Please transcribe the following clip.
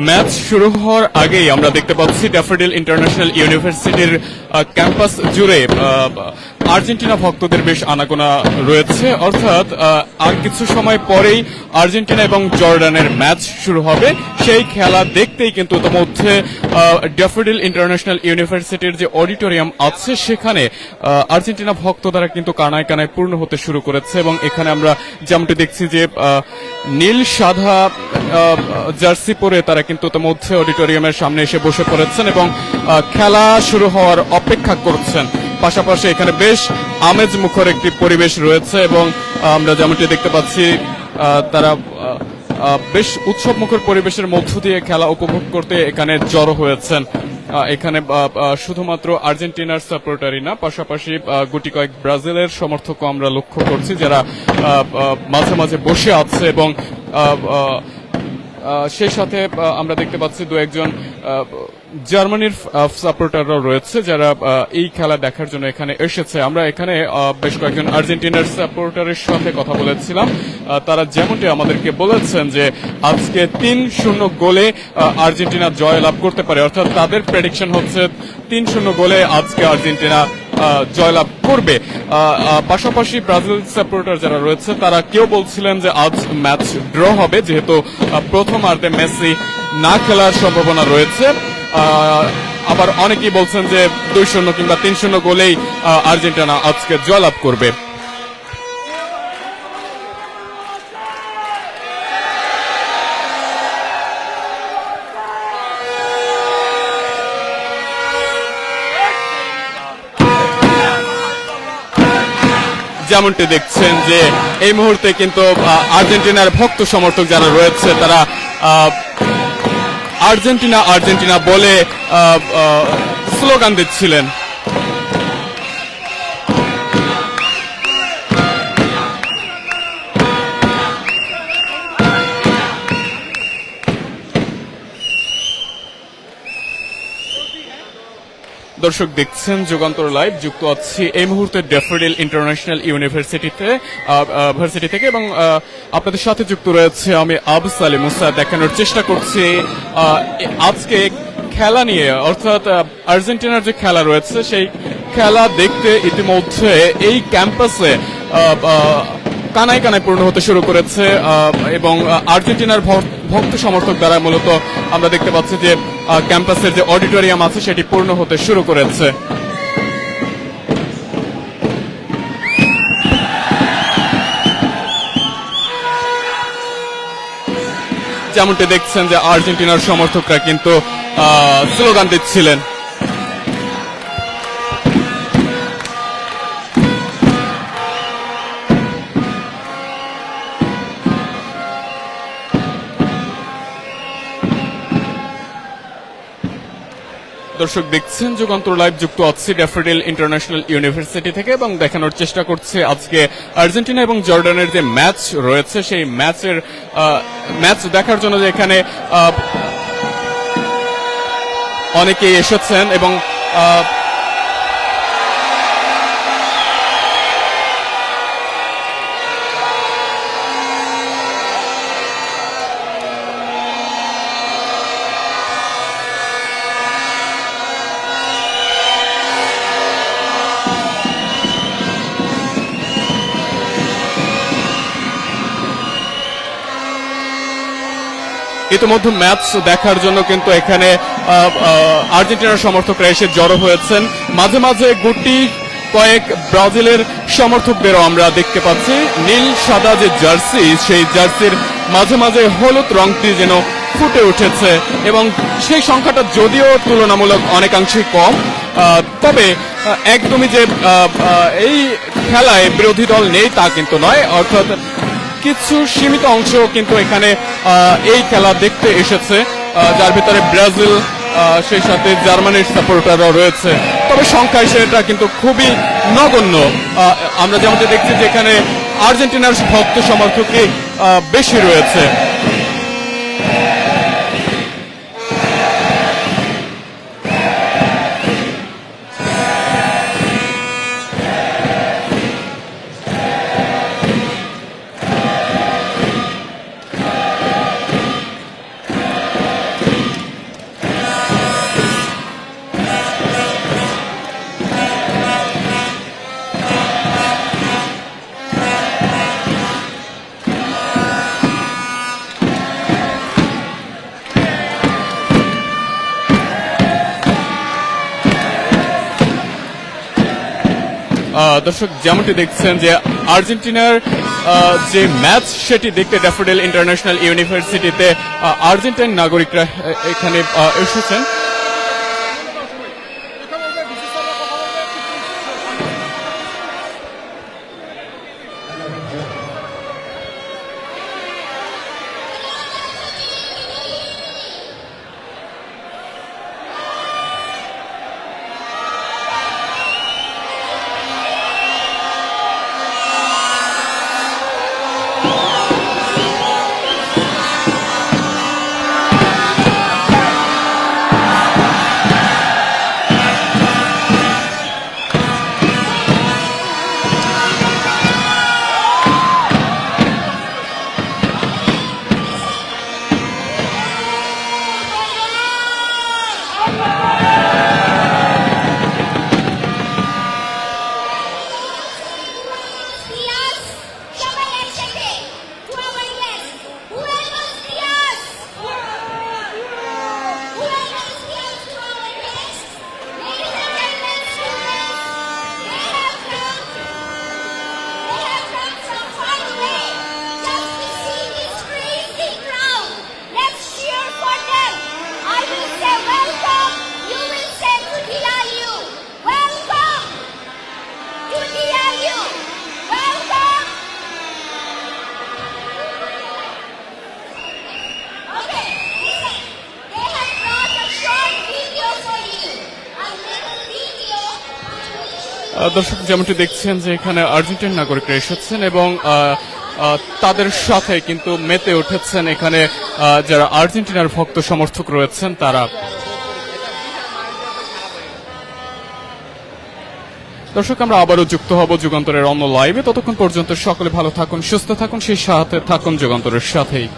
Match শুরু হওয়ার আগেই আমরা দেখতে পাচ্ছি ড্যাফোডিল ইন্টারন্যাশনাল ইউনিভার্সিটির ক্যাম্পাস জুড়ে আর্জেন্টিনা ভক্তদের বেশ আনাগোনা রয়েছে। অর্থাৎ আর কিছু সময় পরেই আর্জেন্টিনা এবং জর্ডানের ম্যাচ শুরু হবে। সেই খেলা দেখতেই কিন্তু ইতিমধ্যে ড্যাফোডিল ইন্টারন্যাশনাল ইউনিভার্সিটির যে অডিটোরিয়াম আছে সেখানে আর্জেন্টিনা ভক্ত দ্বারা কিন্তু কানায় কানায় পূর্ণ হতে শুরু করেছে। এবং এখানে আমরা যেমনটি দেখছি যে নীল সাদা জার্সি পরে তারা কিন্তু ইতিমধ্যে অডিটোরিয়ামের সামনে এসে বসে পড়েছেন এবং খেলা শুরু হওয়ার অপেক্ষা করছেন। পাশাপাশি এখানে বেশ আমেজ মুখর একটি পরিবেশ রয়েছে এবং আমরা যেমনটি দেখতে পাচ্ছি তারা বেশ উৎসব মুখর পরিবেশের মধ্য দিয়ে খেলা উপভোগ করতে এখানে জড়ো হয়েছেন। এখানে শুধুমাত্র আর্জেন্টিনার সাপোর্টারই না, পাশাপাশি গুটি কয়েক ব্রাজিলের সমর্থকও আমরা লক্ষ্য করছি যারা মাঝে মাঝে বসে আছে এবং সেই সাথে আমরা দেখতে পাচ্ছি দু একজন জার্মানির সাপোর্টাররাও রয়েছে যারা এই খেলা দেখার জন্য এখানে এসেছে। আমরা এখানে বেশ কয়েকজন আর্জেন্টিনার সাপোর্টারের সাথে কথা বলেছিলাম। তারা যেমনটি আমাদেরকে বলেছেন যে আজকে 3-0 গোলে আর্জেন্টিনা জয় লাভ করতে পারে, অর্থাৎ তাদের প্রেডিকশন হচ্ছে 3-0 গোলে আজকে আর্জেন্টিনা জয়লাভ করবে। পাশাপাশি ব্রাজিল সাপোর্টার যারা রয়েছে তারা কেউ বলছিলেন যে আজ ম্যাচ ড্র হবে, যেহেতু প্রথমার্ধে মেসি না খেলার সম্ভাবনা রয়েছে। আবার অনেকেই বলছেন যে 2-0 কিংবা 3-0 গোলেই আর্জেন্টিনা আজকে জয়লাভ করবে। যেমনটি দেখছেন যে এই মুহূর্তে কিন্তু আর্জেন্টিনার ভক্ত সমর্থক যারা রয়েছে তারা আর্জেন্টিনা আর্জেন্টিনা বলে স্লোগান দিচ্ছিলেন। দর্শক দেখছেন যুগান্তর লাইভ, যুক্ত আছি এই মুহূর্তে ড্যাফোডিল ইন্টারন্যাশনাল ইউনিভার্সিটি থেকে এবং আপনাদের সাথে যুক্ত রয়েছে আমি আবু সালিম মুসা। দেখানোর চেষ্টা করছি আজকে খেলা নিয়ে, অর্থাৎ আর্জেন্টিনার যে খেলা রয়েছে সেই খেলা দেখতে ইতিমধ্যে এই ক্যাম্পাসে কানায় কানায় পূর্ণ হতে শুরু করেছে এবং আর্জেন্টিনার ভক্ত সমর্থক দ্বারা মূলত আমরা দেখতে পাচ্ছি যে ক্যাম্পাসের যে অডিটোরিয়াম আছে সেটি পূর্ণ হতে শুরু করেছে। যেমনটি দেখছেন যে আর্জেন্টিনার সমর্থকরা কিন্তু স্লোগান দিচ্ছিলেন। দর্শক দেখছেন যুগান্তর লাইভ, যুক্ত আছি ড্যাফোডিল ইন্টারন্যাশনাল ইউনিভার্সিটি থেকে এবং দেখানোর চেষ্টা করছে আজকে আর্জেন্টিনা এবং জর্ডানের যে ম্যাচ রয়েছে সেই ম্যাচ দেখার জন্য যে এখানে অনেকেই এসেছেন এবং ইতিমধ্যে ম্যাচ দেখার জন্য কিন্তু এখানে আর্জেন্টিনার সমর্থকরা এসে জড়ো হয়েছেন। মাঝে মাঝে গুটি কয়েক ব্রাজিলের সমর্থকদেরও আমরা দেখতে পাচ্ছি। নীল সাদা যে জার্সি, সেই জার্সির মাঝে মাঝে হলুদ রংটি যেন ফুটে উঠেছে এবং সেই সংখ্যাটা যদিও তুলনামূলক অনেকাংশেই কম, তবে একদমই যে এই খেলায় বিরোধী দল নেই তা কিন্তু নয়, অর্থাৎ কিছু সীমিত অংশ কিন্তু এখানে এই খেলা দেখতে এসেছে, যার ভিতরে ব্রাজিল সেই সাথে জার্মানির সাপোর্টাররাও রয়েছে। তবে সংখ্যায় সেটা কিন্তু খুবই নগণ্য। আমরা যেমনটা দেখছি যে এখানে আর্জেন্টিনার ভক্ত সমর্থকই বেশি রয়েছে। দর্শক যেমনটি দেখছেন যে আর্জেন্টিনার যে ম্যাচ সেটি দেখতে ড্যাফোডিল ইন্টারন্যাশনাল ইউনিভার্সিটিতে আর্জেন্টাইন নাগরিকরা এখানে এসেছেন। দর্শক যেমনটি দেখছেন যে এখানে আর্জেন্টিন নাগরিকরা এসেছেন এবং তাদের সাথে কিন্তু মেতে উঠেছেন এখানে যারা আর্জেন্টিনার ভক্ত সমর্থক রয়েছেন তারা। দর্শক আমরা আবারও যুক্ত হব যুগান্তরের অন্য লাইভে। ততক্ষণ পর্যন্ত সকলে ভালো থাকুন, সুস্থ থাকুন, সেই সাথে থাকুন যুগান্তরের সাথেই।